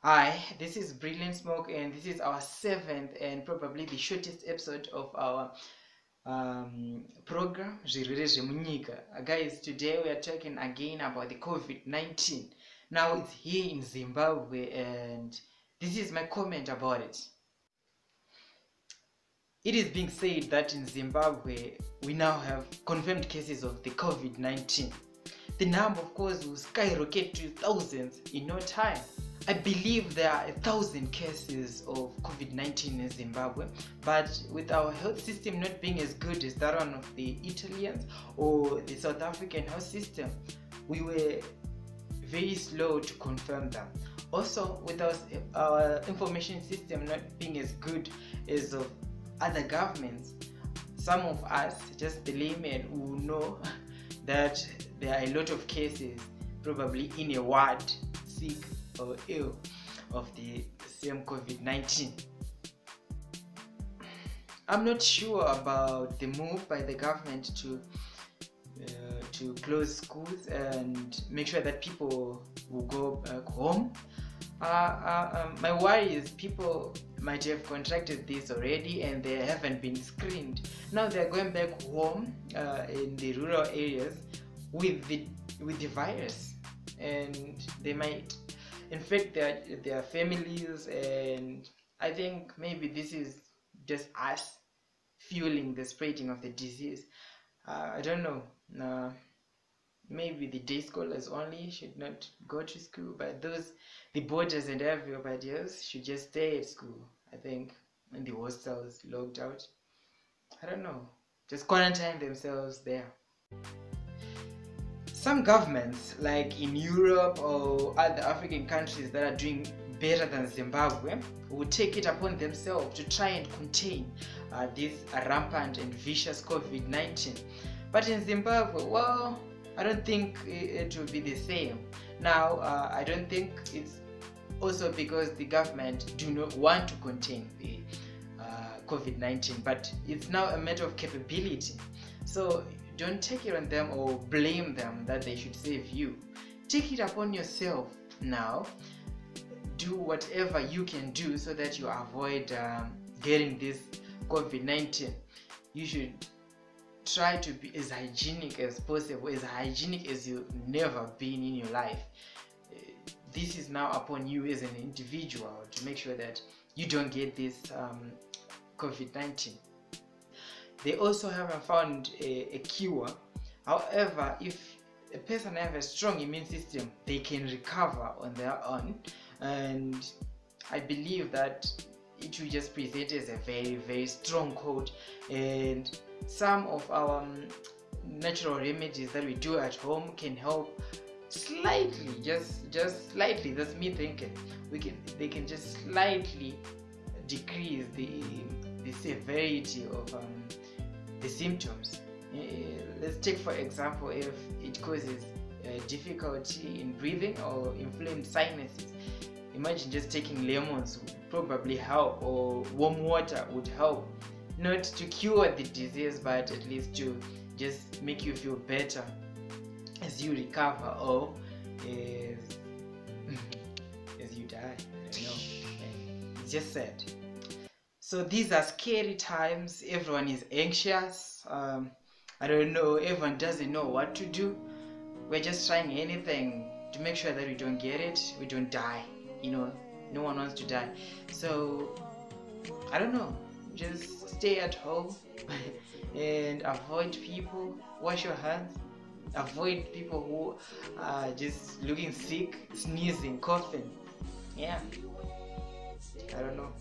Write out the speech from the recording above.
Hi, this is Brilliant Smoke, and this is our seventh and probably the shortest episode of our program Zvirwere Zvemunyika. Guys, today we are talking again about the COVID-19. Now it's here in Zimbabwe, and this is my comment about it. It is being said that in Zimbabwe we now have confirmed cases of the COVID-19. The number, of course, will skyrocket to thousands in no time. I believe there are 1,000 cases of COVID-19 in Zimbabwe, but with our health system not being as good as that one of the Italians or the South African health system, we were very slow to confirm them. Also, with our information system not being as good as of other governments, some of us, just the laymen, who know that there are a lot of cases probably in a ward sick or ill of the same COVID-19. I'm not sure about the move by the government to close schools and make sure that people will go back home. My worry is people might have contracted this already and they haven't been screened. Now they're going back home in the rural areas with the virus, and they might infect their families, and I think maybe this is just us fueling the spreading of the disease. I don't know. Maybe the day scholars only should not go to school, but the boarders and everybody else should just stay at school. I think, and the hostels locked out. I don't know. Just quarantine themselves there. Some governments, like in Europe or other African countries that are doing better than Zimbabwe, will take it upon themselves to try and contain this rampant and vicious COVID-19. But in Zimbabwe, well, I don't think it will be the same. Now, I don't think it's also because the government do not want to contain the COVID-19, but it's now a matter of capability. So don't take it on them or blame them that they should save you. Take it upon yourself now. Do whatever you can do so that you avoid getting this COVID-19. You should try to be as hygienic as possible, as hygienic as you've never been in your life. This is now upon you as an individual to make sure that you don't get this COVID-19. They also haven't found a cure. However, if a person has a strong immune system, they can recover on their own, and I believe that it will just present as a very, very strong cold. And some of our natural remedies that we do at home can help slightly, just slightly. That's me thinking. They can just slightly decrease the severity of the symptoms. Let's take for example, if it causes difficulty in breathing or inflamed sinuses, imagine just taking lemons would probably help, or warm water would help, not to cure the disease but at least to just make you feel better as you recover or as you die. I don't know, it's just sad. So these are scary times. Everyone is anxious. I don't know, everyone doesn't know what to do. We're just trying anything to make sure that we don't get it, we don't die. No one wants to die. So I don't know, just stay at home and avoid people. Wash your hands. Avoid people who are just looking sick, sneezing, coughing. Yeah, I don't know.